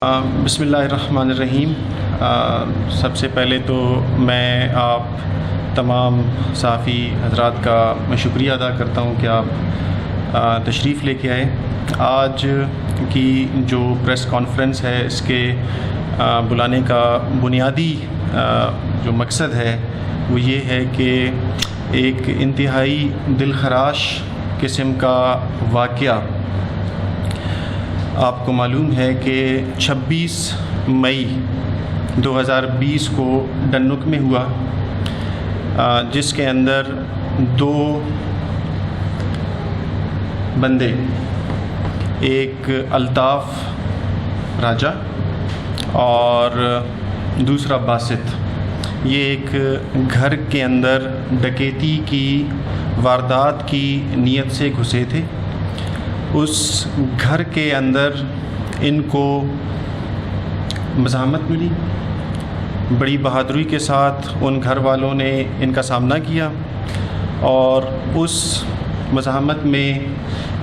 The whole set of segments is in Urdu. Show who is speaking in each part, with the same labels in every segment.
Speaker 1: بسم اللہ الرحمن الرحیم۔ سب سے پہلے تو میں آپ تمام صحافی حضرات کا میں شکریہ ادا کرتا ہوں کہ آپ تشریف لے کے آئے۔ آج کی جو پریس کانفرنس ہے اس کے بلانے کا بنیادی جو مقصد ہے وہ یہ ہے کہ ایک انتہائی دلخراش قسم کا واقعہ آپ کو معلوم ہے کہ 26 مئی 2020 کو ڈنک میں ہوا، جس کے اندر 2 بندے، ایک الطاف راجہ اور دوسرا باسط، یہ ایک گھر کے اندر ڈکیتی کی واردات کی نیت سے گھسے تھے۔ اس گھر کے اندر ان کو مزاحمت ملی، بڑی بہادری کے ساتھ ان گھر والوں نے ان کا سامنا کیا اور اس مزاحمت میں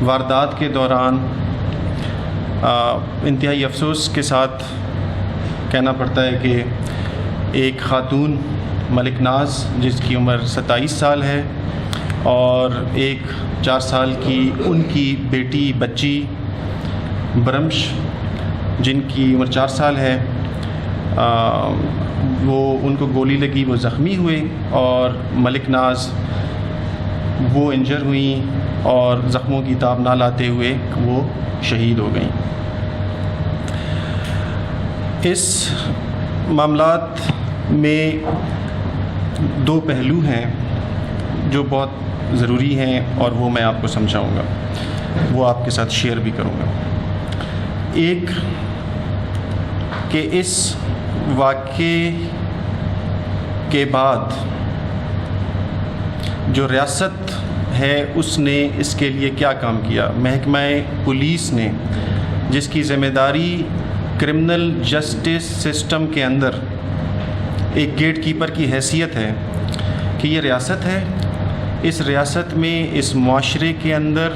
Speaker 1: واردات کے دوران انتہائی افسوس کے ساتھ کہنا پڑتا ہے کہ ایک خاتون ملک ناز جس کی عمر 27 سال ہے اور ایک 4 سال کی ان کی بیٹی بچی برمش جن کی عمر 4 سال ہے، وہ ان کو گولی لگی، وہ زخمی ہوئے، اور ملک ناز وہ انجر ہوئیں اور زخموں کی تاب نہ لاتے ہوئے وہ شہید ہو گئیں۔ اس معاملات میں 2 پہلو ہیں جو بہت ضروری ہیں اور وہ میں آپ کو سمجھاؤں گا، وہ آپ کے ساتھ شیئر بھی کروں گا۔ ایک کہ اس واقعے کے بعد جو ریاست ہے اس نے اس کے لیے کیا کام کیا۔ محکمہ پولیس نے، جس کی ذمہ داری کرمنل جسٹس سسٹم کے اندر ایک گیٹ کیپر کی حیثیت ہے کہ یہ ریاست ہے، اس ریاست میں، اس معاشرے کے اندر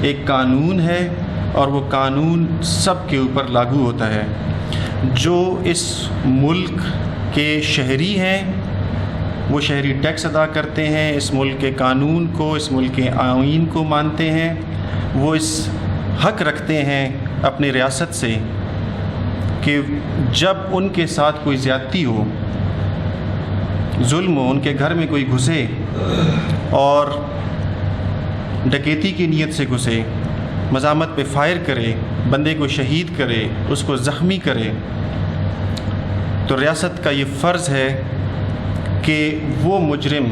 Speaker 1: ایک قانون ہے اور وہ قانون سب کے اوپر لاگو ہوتا ہے۔ جو اس ملک کے شہری ہیں وہ شہری ٹیکس ادا کرتے ہیں، اس ملک کے قانون کو، اس ملک کے آئین کو مانتے ہیں، وہ اس حق رکھتے ہیں اپنی ریاست سے کہ جب ان کے ساتھ کوئی زیادتی ہو، ظلم ہو، ان کے گھر میں کوئی گھسے اور ڈکیتی کی نیت سے گھسے، مزاحمت پہ فائر کرے، بندے کو شہید کرے، اس کو زخمی کرے، تو ریاست کا یہ فرض ہے کہ وہ مجرم،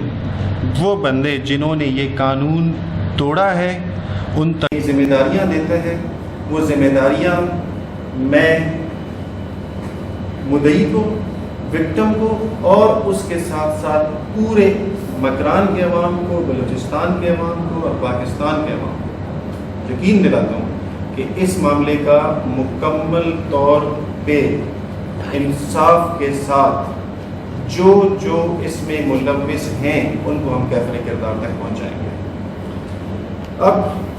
Speaker 1: وہ بندے جنہوں نے یہ قانون توڑا ہے، ان تک ذمہ داریاں دیتا ہے۔ وہ ذمہ داریاں میں مدعی کو، وکٹم کو اور اس کے ساتھ ساتھ پورے مکران کے عوام کو، بلوچستان کے عوام کو اور پاکستان کے عوام کو یقین دلاتا ہوں کہ اس معاملے کا مکمل طور پہ انصاف کے ساتھ جو اس میں ملوث ہیں ان کو ہم کیفر کردار تک پہنچائیں گے۔ اب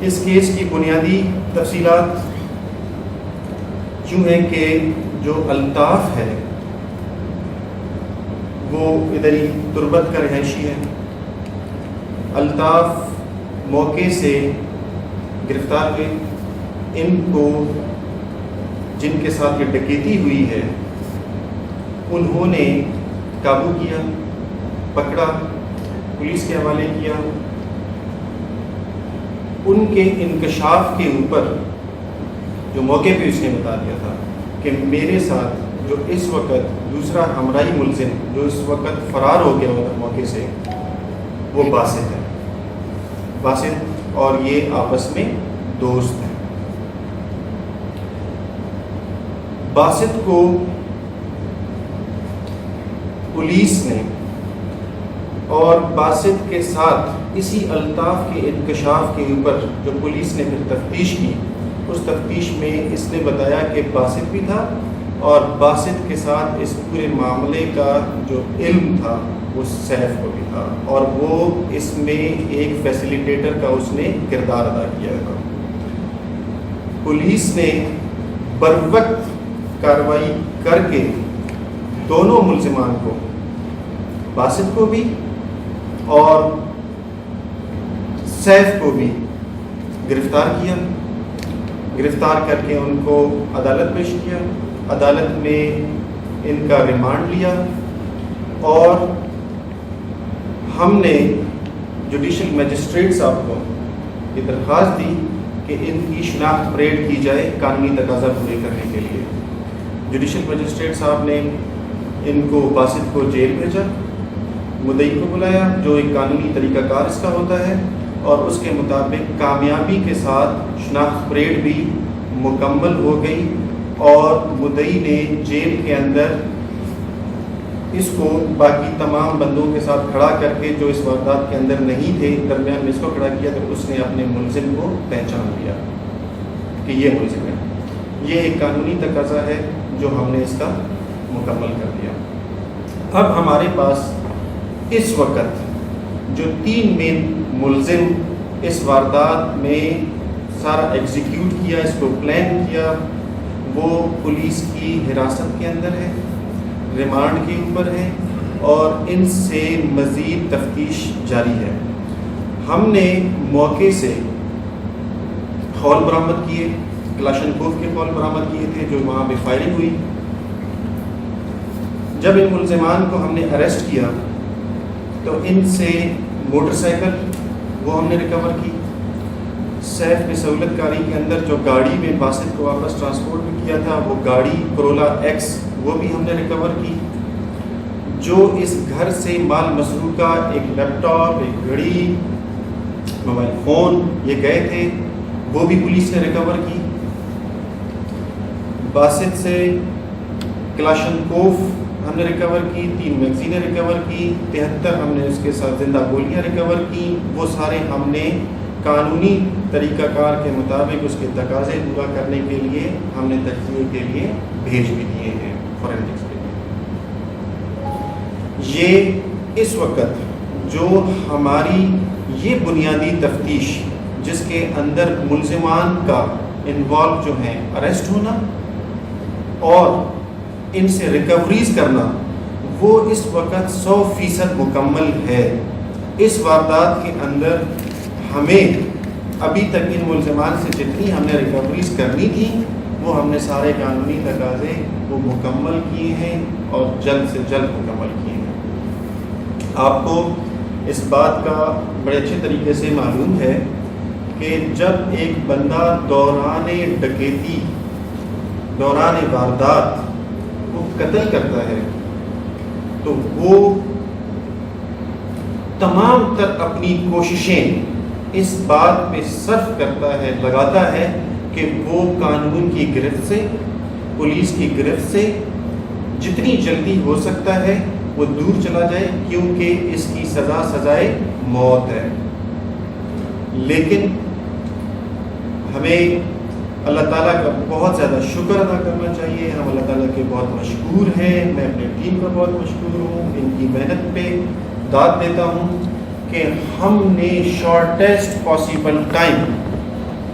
Speaker 1: اس کیس کی بنیادی تفصیلات یوں ہیں کہ جو الطاف ہے وہ ادھر ہی تربت کا رہائشی ہے۔ الطاف موقع سے گرفتار ہوئے، ان کو جن کے ساتھ یہ ڈکیتی ہوئی ہے انہوں نے قابو کیا، پکڑا، پولیس کے حوالے کیا۔ ان کے انکشاف کے اوپر جو موقع پہ اس نے بتا دیا تھا کہ میرے ساتھ جو اس وقت دوسرا ہمراہی ملزم جو اس وقت فرار ہو گیا ہوتا موقع سے، وہ باسط ہے، باسط اور یہ آپس میں دوست ہیں۔ باسط کو پولیس نے اور باسط کے ساتھ اسی الطاف کے انکشاف کے اوپر جو پولیس نے پھر تفتیش کی، اس تفتیش میں اس نے بتایا کہ باسط بھی تھا اور باسط کے ساتھ اس پورے معاملے کا جو علم تھا وہ سیف کو بھی تھا اور وہ اس میں ایک فیسیلیٹیٹر کا اس نے کردار ادا کیا تھا۔ پولیس نے بروقت کارروائی کر کے دونوں ملزمان کو، باسط کو بھی اور سیف کو بھی گرفتار کیا. گرفتار کر کے ان کو عدالت پیش کیا. عدالت میں ان کا ریمانڈ لیا اور ہم نے جوڈیشل مجسٹریٹ صاحب کو یہ درخواست دی کہ ان کی شناخت پریڈ کی جائے قانونی تقاضا پورے کرنے کے لیے. جوڈیشل مجسٹریٹ صاحب نے ان کو باسط کو جیل بھیجا، مدعی کو بلایا جو ایک قانونی طریقہ کار اس کا ہوتا ہے، اور اس کے مطابق کامیابی کے ساتھ شناخت پریڈ بھی مکمل ہو گئی اور مدعی نے جیل کے اندر اس کو باقی تمام بندوں کے ساتھ کھڑا کر کے جو اس واردات کے اندر نہیں تھے درمیان میں اس کو کھڑا کیا تو اس نے اپنے ملزم کو پہچان لیا کہ یہ ملزم ہے. یہ ایک قانونی تقاضا ہے جو ہم نے اس کا مکمل کر دیا. اب ہمارے پاس اس وقت جو 3 مین ملزم اس واردات میں سارا ایگزیکیوٹ کیا، اس کو پلان کیا، وہ پولیس کی حراست کے اندر ہے، ریمانڈ کے اوپر ہے اور ان سے مزید تفتیش جاری ہے. ہم نے موقع سے خول برآمد کیے، کلاشنکوف کے خول برآمد کیے تھے جو وہاں پہ فائرنگ ہوئی. جب ان ملزمان کو ہم نے اریسٹ کیا تو ان سے موٹر سائیکل وہ ہم نے ریکور کی. سیف نے سہولت کاری کے اندر جو گاڑی میں باسط کو واپس ٹرانسپورٹ میں کیا تھا وہ گاڑی کرولا ایکس وہ بھی ہم نے ریکور کی. جو اس گھر سے مال مسروقہ ایک لیپ ٹاپ، ایک گھڑی، موبائل فون یہ گئے تھے وہ بھی پولیس نے ریکور کی. باسط سے کلاشنکوف ہم نے ریکور کی، 3 میگزینیں ریکور کی، 73 ہم نے اس کے ساتھ زندہ گولیاں ریکور کی. وہ سارے ہم نے قانونی طریقہ کار کے مطابق اس کے تقاضے پورا کرنے کے لیے ہم نے تجزیے کے لیے بھیج بھی دیے ہیں فورینسکس کے لیے. یہ اس وقت جو ہماری یہ بنیادی تفتیش جس کے اندر ملزمان کا انوالو جو ہیں اریسٹ ہونا اور ان سے ریکوریز کرنا وہ اس وقت 100% مکمل ہے. اس واردات کے اندر ہمیں ابھی تک ان ملزمان سے جتنی ہم نے ریکوریز کرنی تھی وہ ہم نے سارے قانونی تقاضے وہ مکمل کیے ہیں اور جلد سے جلد مکمل کیے ہیں. آپ کو اس بات کا بڑے اچھے طریقے سے معلوم ہے کہ جب ایک بندہ دوران ڈکیتی، دوران واردات وہ قتل کرتا ہے تو وہ تمام تر اپنی کوششیں اس بات پہ صرف کرتا ہے، لگاتا ہے کہ وہ قانون کی گرفت سے، پولیس کی گرفت سے جتنی جلدی ہو سکتا ہے وہ دور چلا جائے کیونکہ اس کی سزا سزائے موت ہے. لیکن ہمیں اللہ تعالیٰ کا بہت زیادہ شکر ادا کرنا چاہیے. ہم اللہ تعالیٰ کے بہت مشکور ہیں. میں اپنے ٹیم کا بہت مشکور ہوں. ان کی محنت پہ داد دیتا ہوں کہ ہم نے شارٹیسٹ پاسیبل ٹائم،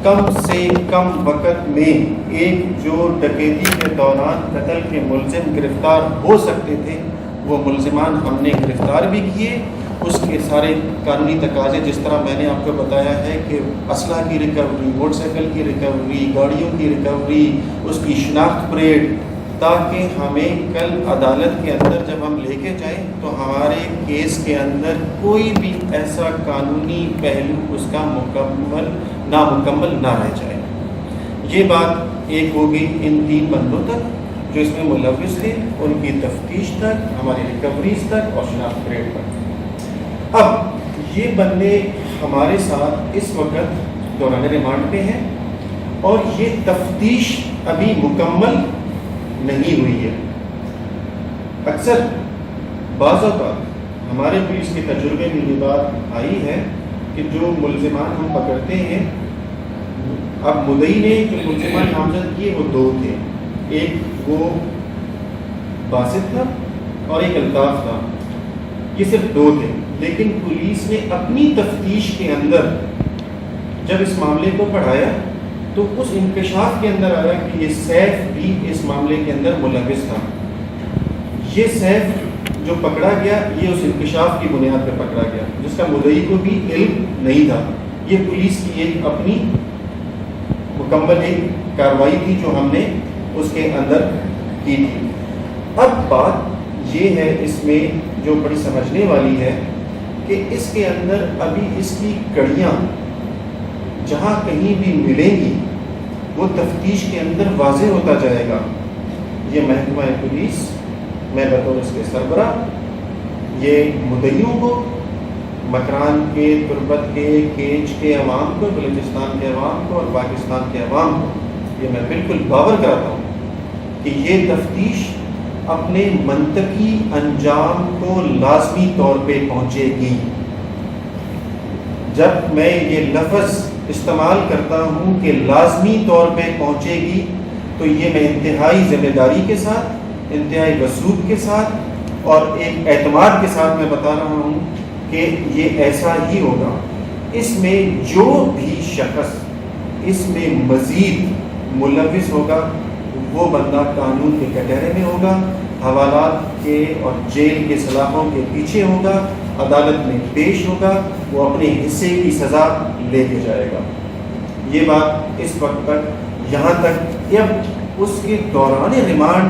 Speaker 1: کم سے کم وقت میں ایک جو ڈکیتی کے دوران قتل کے ملزم گرفتار ہو سکتے تھے وہ ملزمان ہم نے گرفتار بھی کیے. اس کے سارے قانونی تقاضے جس طرح میں نے آپ کو بتایا ہے کہ اسلحہ کی ریکوری، موٹر سائیکل کی ریکوری، گاڑیوں کی ریکوری، اس کی شناخت پریڈ، تاکہ ہمیں کل عدالت کے اندر جب ہم لے کے جائیں تو ہمارے کیس کے اندر کوئی بھی ایسا قانونی پہلو اس کا نامکمل نہ رہ جائے. یہ بات ایک ہو گئی ان 3 بندوں تک جو اس میں ملوث تھے، ان کی تفتیش تک، ہماری ریکوریز تک اور شناخت پریڈ تک. اب یہ بندے ہمارے ساتھ اس وقت دوران ریمانڈ پہ ہیں اور یہ تفتیش ابھی مکمل نہیں ہوئی ہے. اکثر بعض اوقات ہمارے پولیس کے تجربے میں یہ بات آئی ہے کہ جو ملزمان ہم پکڑتے ہیں، اب مدعی نے جو ملزمان نامزد کیے وہ 2 تھے، ایک وہ باسط تھا اور ایک الطاف تھا. یہ صرف 2 تھے، لیکن پولیس نے اپنی تفتیش کے اندر جب اس معاملے کو پڑھایا تو اس انکشاف کے اندر آیا کہ یہ سیف بھی اس معاملے کے اندر ملوث تھا. یہ سیف جو پکڑا گیا یہ اس انکشاف کی بنیاد پر پکڑا گیا جس کا مدعی کو بھی علم نہیں تھا. یہ پولیس کی ایک اپنی مکمل ایک کارروائی تھی جو ہم نے اس کے اندر کی تھی. اب بات یہ ہے اس میں جو بڑی سمجھنے والی ہے کہ اس کے اندر ابھی اس کی کڑیاں جہاں کہیں بھی ملیں گی وہ تفتیش کے اندر واضح ہوتا جائے گا. یہ محکمہ پولیس، میں بطور اس کے سربراہ یہ مدعیوں کو، مکران کے، تربت کے، کیچ کے عوام کو، بلوچستان کے عوام کو اور پاکستان کے عوام کو یہ میں بالکل باور کراتا ہوں کہ یہ تفتیش اپنے منطقی انجام کو لازمی طور پہ پہنچے گی. جب میں یہ لفظ استعمال کرتا ہوں کہ لازمی طور پہ پہنچے گی تو یہ میں انتہائی ذمہ داری کے ساتھ، انتہائی وثوق کے ساتھ اور ایک اعتماد کے ساتھ میں بتا رہا ہوں کہ یہ ایسا ہی ہوگا. اس میں جو بھی شخص اس میں مزید ملوث ہوگا وہ بندہ قانون کے کٹہرے میں ہوگا، حوالات کے اور جیل کے سلاخوں کے پیچھے ہوگا، عدالت میں پیش ہوگا، وہ اپنے حصے کی سزا لے کے جائے گا. یہ بات اس وقت تک یہاں تک کہ اب اس کے دوران ریمانڈ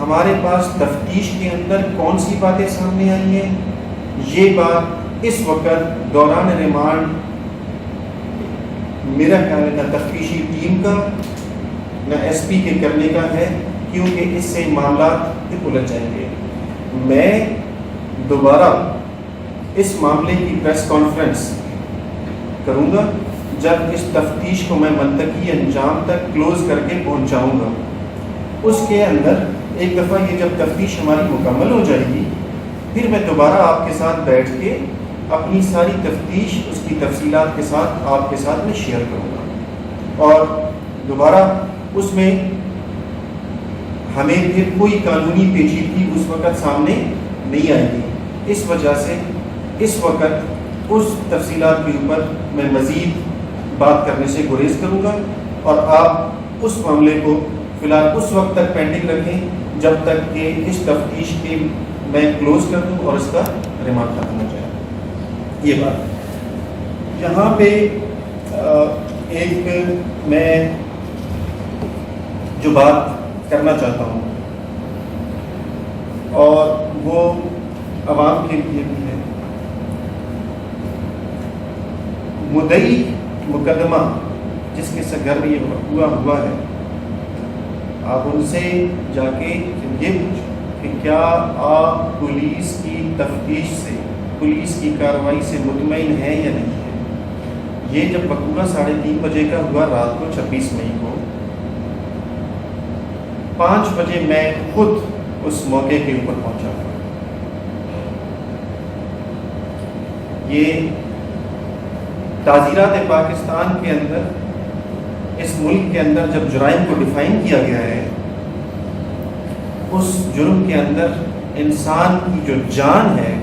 Speaker 1: ہمارے پاس تفتیش کے اندر کون سی باتیں سامنے آئی ہیں، یہ بات اس وقت دوران ریمانڈ میرا خیال ہے نہ تفتیشی ٹیم کا نہ ایس پی کے کرنے کا ہے، کیونکہ اس سے معاملات ہی الجھ جائیں گے. میں دوبارہ اس معاملے کی پریس کانفرنس کروں گا جب اس تفتیش کو میں منطقی انجام تک کلوز کر کے پہنچاؤں گا. اس کے اندر ایک دفعہ یہ جب تفتیش ہماری مکمل ہو جائے گی پھر میں دوبارہ آپ کے ساتھ بیٹھ کے اپنی ساری تفتیش اس کی تفصیلات کے ساتھ آپ کے ساتھ میں شیئر کروں گا اور دوبارہ اس میں ہمیں پھر کوئی قانونی پیچیدگی اس وقت سامنے نہیں آئے گی. اس وجہ سے اس وقت اس تفصیلات کے اوپر میں مزید بات کرنے سے گریز کروں گا اور آپ اس معاملے کو فی الحال اس وقت تک پینڈنگ رکھیں جب تک کہ اس تفتیش کے میں کلوز کر دوں اور اس کا ریمانڈ ختم ہو جائے. یہ بات یہاں پہ ایک میں جو بات کرنا چاہتا ہوں اور وہ عوام کے لیے بھی ہے. مدعی مقدمہ جس کے گھر میں یہ ہوا ہے، آپ ان سے جا کے یہ پوچھیں کہ کیا آپ پولیس کی تفتیش سے، پولیس کی کارروائی سے مطمئن ہیں یا نہیں ہے. یہ جب مقبولہ 3:30 بجے کا ہوا رات کو 26 مئی کو 5 بجے میں خود اس موقع کے اوپر پہنچا. یہ تعزیرات پاکستان کے اندر، اس ملک کے اندر جب جرائم کو ڈیفائن کیا گیا ہے، اس جرم کے اندر انسان کی جو جان ہے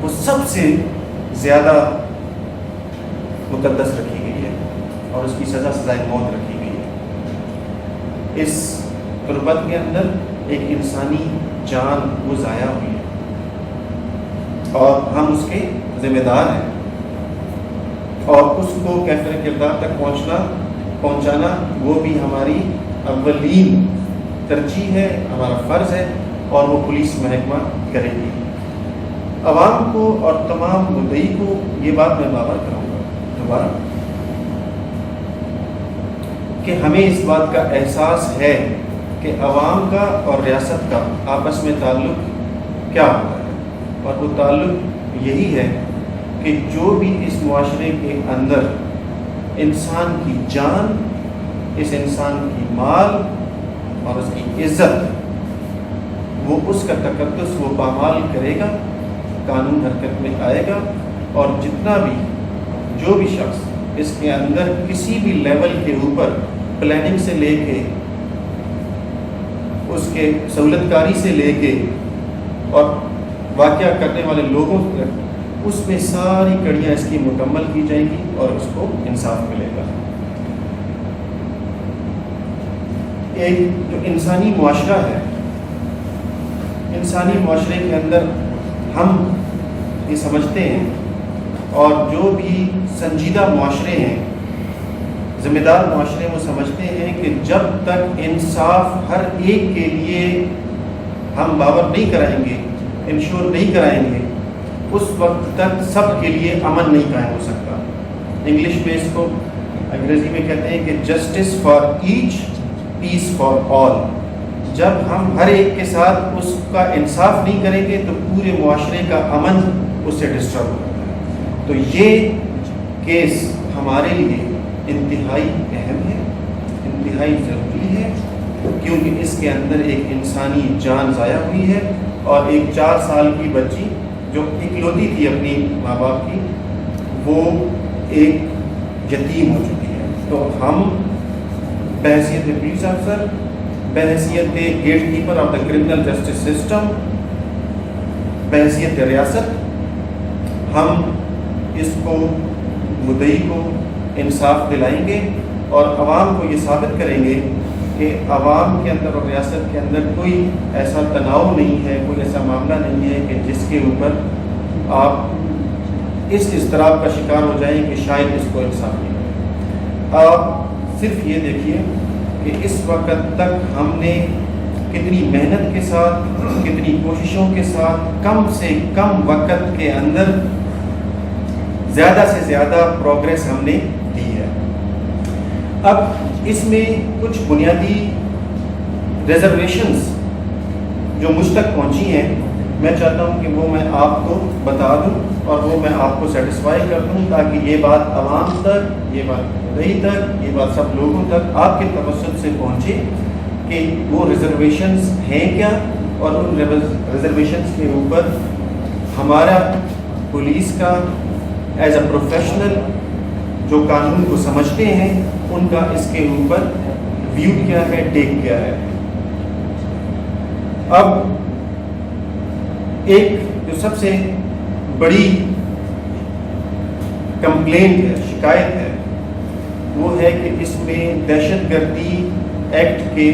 Speaker 1: وہ سب سے زیادہ مقدس رکھی گئی ہے اور اس کی سزا سزائے موت رکھی گئی ہے. اس تربت کے اندر ایک انسانی جان وہ ضائع ہوئی ہے اور ہم اس کے ذمہ دار ہیں اور اس کو کیفر کردار تک پہنچانا وہ بھی ہماری اولین ترجیح ہے، ہمارا فرض ہے اور وہ پولیس محکمہ کرے گی. عوام کو اور تمام مدعی کو یہ بات میں باور کراؤں گا دوبارہ کہ ہمیں اس بات کا احساس ہے کہ عوام کا اور ریاست کا آپس میں تعلق کیا ہوتا ہے اور وہ تعلق یہی ہے کہ جو بھی اس معاشرے کے اندر انسان کی جان، اس انسان کی مال اور اس کی عزت، وہ اس کا تقدس وہ پامال کرے گا، قانون حرکت میں آئے گا اور جتنا بھی جو بھی شخص اس کے اندر کسی بھی لیول کے اوپر پلاننگ سے لے کے اس کے سہولت کاری سے لے کے اور واقعہ کرنے والے لوگوں تک، اس میں ساری کڑیاں اس کی مکمل کی جائیں گی اور اس کو انصاف ملے گا. ایک جو انسانی معاشرہ ہے، انسانی معاشرے کے اندر ہم یہ سمجھتے ہیں، اور جو بھی سنجیدہ معاشرے ہیں، ذمہ دار معاشرے وہ سمجھتے ہیں کہ جب تک انصاف ہر ایک کے لیے ہم باور نہیں کرائیں گے، انشور نہیں کرائیں گے، اس وقت تک سب کے لیے امن نہیں قائم ہو سکتا۔ انگلش میں اس کو انگریزی میں کہتے ہیں کہ justice for each, peace for all. جب ہم ہر ایک کے ساتھ اس کا انصاف نہیں کریں گے تو پورے معاشرے کا امن اس سے ڈسٹرب ہوتا ہے۔ تو یہ کیس ہمارے لیے انتہائی اہم ہے، انتہائی ضروری ہے، کیونکہ اس کے اندر ایک انسانی جان ضائع ہوئی ہے، اور ایک 4 سال کی بچی جو اکلوتی تھی اپنی ماں باپ کی، وہ ایک یتیم ہو چکی ہے۔ تو ہم بحیثیت پولیس افسر، بحیثیت gatekeeper of the criminal justice system, بحیثیت ریاست، ہم اس کو مدعی کو انصاف دلائیں گے، اور عوام کو یہ ثابت کریں گے کہ عوام کے اندر اور ریاست کے اندر کوئی ایسا تناؤ نہیں ہے، کوئی ایسا معاملہ نہیں ہے کہ جس کے اوپر آپ اس اضطراب کا شکار ہو جائیں کہ شاید اس کو انصاف نہیں ملے۔ آپ صرف یہ دیکھیے کہ اس وقت تک ہم نے کتنی محنت کے ساتھ، کتنی کوششوں کے ساتھ کم سے کم وقت کے اندر زیادہ سے زیادہ پروگریس ہم نے دی ہے۔ اب اس میں کچھ بنیادی ریزرویشنز جو مجھ تک پہنچی ہیں، میں چاہتا ہوں کہ وہ میں آپ کو بتا دوں اور وہ میں آپ کو سیٹسفائی کر دوں، تاکہ یہ بات عوام تک، یہ بات مدعی تک، یہ بات سب لوگوں تک آپ کے توسط سے پہنچے کہ وہ ریزرویشنز ہیں کیا، اور ان ریزرویشنز کے اوپر ہمارا پولیس کا ایز اے پروفیشنل جو قانون کو سمجھتے ہیں ان کا اس کے اوپر ویو کیا ہے، ٹیک کیا ہے۔ اب ایک جو سب سے بڑی کمپلینٹ ہے، شکایت ہے، وہ ہے کہ اس میں دہشت گردی ایکٹ کے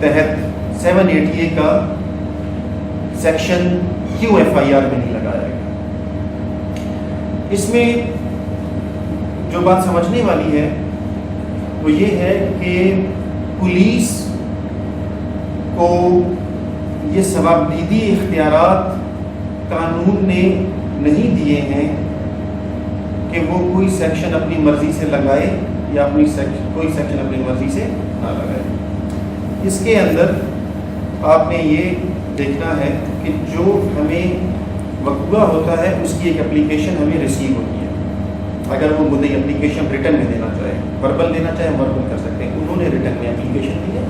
Speaker 1: تحت 780 کا سیکشن کیوں FIR میں نہیں لگایا گیا۔ اس میں جو بات سمجھنے والی ہے وہ یہ ہے کہ پولیس کو یہ ثوابدیدی اختیارات قانون نے نہیں دیے ہیں کہ وہ کوئی سیکشن اپنی مرضی سے لگائے یا کوئی سیکشن اپنی مرضی سے نہ لگائے۔ اس کے اندر آپ نے یہ دیکھنا ہے کہ جو ہمیں وقوع ہوتا ہے اس کی ایک اپلیکیشن ہمیں ریسیو ہوتی ہے۔ اگر وہ مدعی اپلیکیشن ریٹن میں دینا چاہے، وربل دینا چاہے وربل کر سکتے ہیں، انہوں نے ریٹن میں اپلیکیشن دی ہے۔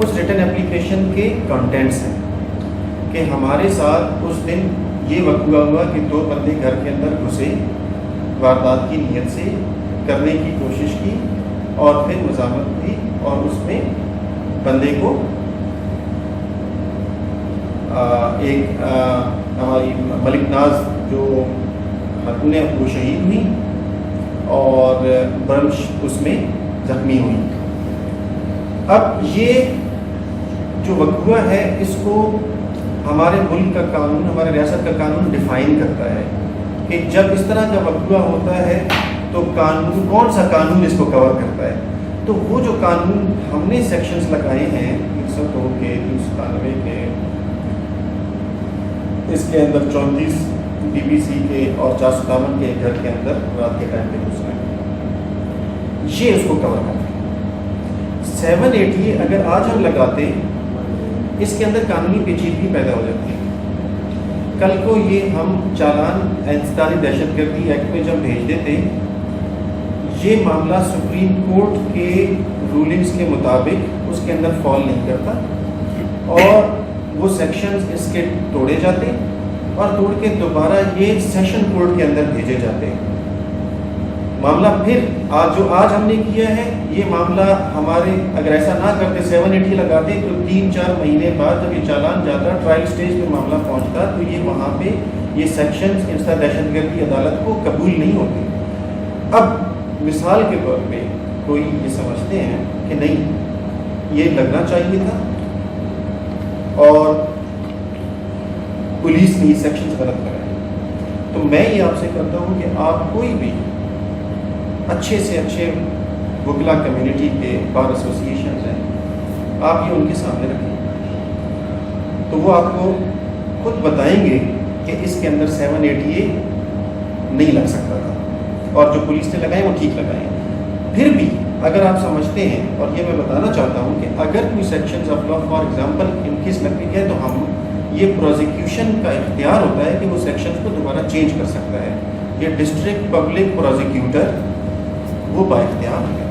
Speaker 1: اس ریٹن اپلیکیشن کے کنٹینٹس ہیں کہ ہمارے ساتھ اس دن یہ وقوع ہوا کہ 2 بندے گھر کے اندر گھسے، واردات کی نیت سے کرنے کی کوشش کی، اور پھر مزاحمت کی، اور اس میں بندے کو ایک ہماری ملک ناز جو خاتون ہے وہ شہید ہوئی، اور برمش اس میں زخمی ہوئی۔ اب یہ جو وقوع ہے اس کو ہمارے ملک کا قانون، ہمارے ریاست کا قانون ڈیفائن کرتا ہے کہ جب اس طرح کا وقوع ہوتا ہے تو قانون، کون سا قانون اس کو کور کرتا ہے۔ تو وہ جو قانون ہم نے سیکشنز لگائے ہیں 302 کے، 397 کے، اس کے اندر 34 DBC کے اور 457 کے گھر کے اندر رات کے ٹائم پہ گھسنا ہے، یہ اس کو کور کرتا ہے۔ 780 اگر آج ہم لگاتے اس کے اندر قانونی پیچیدگی پیدا ہو جاتی ہے۔ کل کو یہ ہم چالان انسدادی دہشت گردی ایکٹ میں جب بھیج دیتے، یہ معاملہ سپریم کورٹ کے رولنگز کے مطابق اس کے اندر فال نہیں کرتا، اور وہ سیکشنز اس کے توڑے جاتے اور توڑ کے دوبارہ یہ سیشن کورٹ کے اندر بھیجے جاتے ہیں۔ معاملہ پھر آج ہم نے کیا ہے، یہ معاملہ ہمارے اگر ایسا نہ کرتے 780 لگاتے تو 3-4 مہینے بعد جب یہ چالان جاتا، ٹرائل سٹیج پہ معاملہ پہنچتا، تو یہ وہاں پہ یہ سیکشنز انسداد دہشت گردی عدالت کو قبول نہیں ہوتے۔ اب مثال کے طور پہ کوئی یہ سمجھتے ہیں کہ نہیں یہ لگنا چاہیے تھا اور پولیس نے یہ سیکشنز غلط کرائے. تو میں یہ آپ سے کرتا ہوں کہ آپ کوئی بھی اچھے سے اچھے وکلا کمیونٹی کے بار ایسوسیشنز ہیں, آپ یہ ان کے سامنے رکھیں, تو وہ آپ کو خود بتائیں گے کہ اس کے اندر 780A نہیں لگ سکتا تھا, اور جو پولیس نے لگائے وہ ٹھیک لگائے. پھر بھی اگر آپ سمجھتے ہیں, اور یہ میں بتانا چاہتا ہوں کہ اگر کوئی sections of law for example in case لگ بھی گیا, تو ہم یہ پروزیکیوشن کا اختیار ہوتا ہے کہ وہ سیکشنز کو دوبارہ چینج کر سکتا ہے. یہ ڈسٹرکٹ پبلک پروزیکیوٹر وہ با اختیار ہے.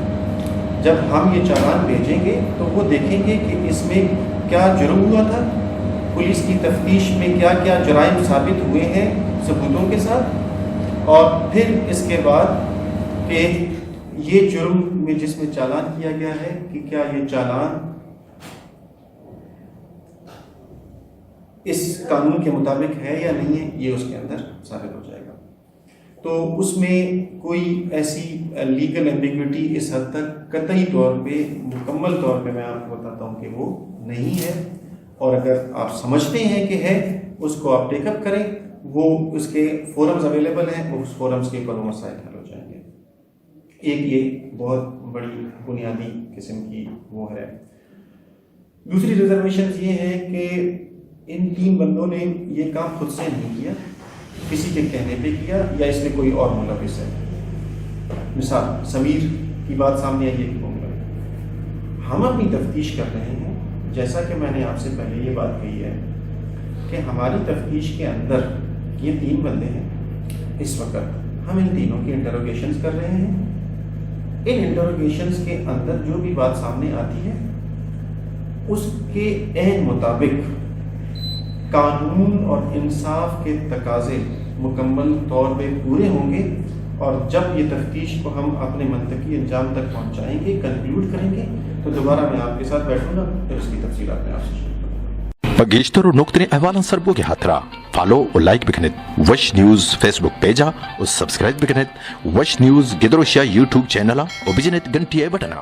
Speaker 1: جب ہم یہ چالان بھیجیں گے تو وہ دیکھیں گے کہ اس میں کیا جرم ہوا تھا, پولیس کی تفتیش میں کیا کیا جرائم ثابت ہوئے ہیں ثبوتوں کے ساتھ, اور پھر اس کے بعد کہ یہ جرم میں جس میں چالان کیا گیا ہے کہ کیا یہ چالان اس قانون کے مطابق ہے یا نہیں ہے, یہ اس کے اندر ثابت ہو جائے گا. تو اس میں کوئی ایسی لیگل ایمبیگوٹی اس حد تک قطعی طور پہ مکمل طور پہ میں آپ کو بتاتا ہوں کہ وہ نہیں ہے, اور اگر آپ سمجھتے ہیں کہ ہے اس کو آپ ٹیک اپ کریں, وہ اس کے فورمز اویلیبل ہیں, وہ اس فورمز کے اوپر مسائل حل ہو جائیں گے. ایک یہ بہت بڑی بنیادی قسم کی وہ ہے. دوسری ریزرویشنز یہ ہے کہ ان 3 بندوں نے یہ کام خود سے نہیں کیا, کسی کے کہنے پہ کیا, یا اس میں کوئی اور ملوث ہے. مثال سمیر کی بات سامنے آئی ہے کہ وہ ملوث. ہم اپنی تفتیش کر رہے ہیں, جیسا کہ میں نے آپ سے پہلے یہ بات کہی ہے کہ ہماری تفتیش کے اندر یہ 3 بندے ہیں. اس وقت ہم ان تینوں کی انٹروگیشنز کر رہے ہیں. ان انٹروگیشنز کے اندر جو بھی بات سامنے آتی ہے اس کے عین مطابق قانون اور انصاف کے تقاضے مکمل طور پہ پورے ہوں گے, اور جب یہ تفتیش کو ہم اپنے منطقی انجام تک پہنچائیں گے, کنکلوڈ کریں گے, تو دوبارہ میں آپ کے ساتھ بیٹھوں گا, پھر اس کی تفصیلات میں آپ سے شیئر کروں گا.
Speaker 2: بگیشتر نقطنی احوالن سربوگی ہاترا فالو و لائک بکنیت وش نیوز فیس بک پیجا و سبسکرائب بکنیت وش نیوز گدروشیا یوٹیوب چینل و بجنیت گھنٹی بٹنا.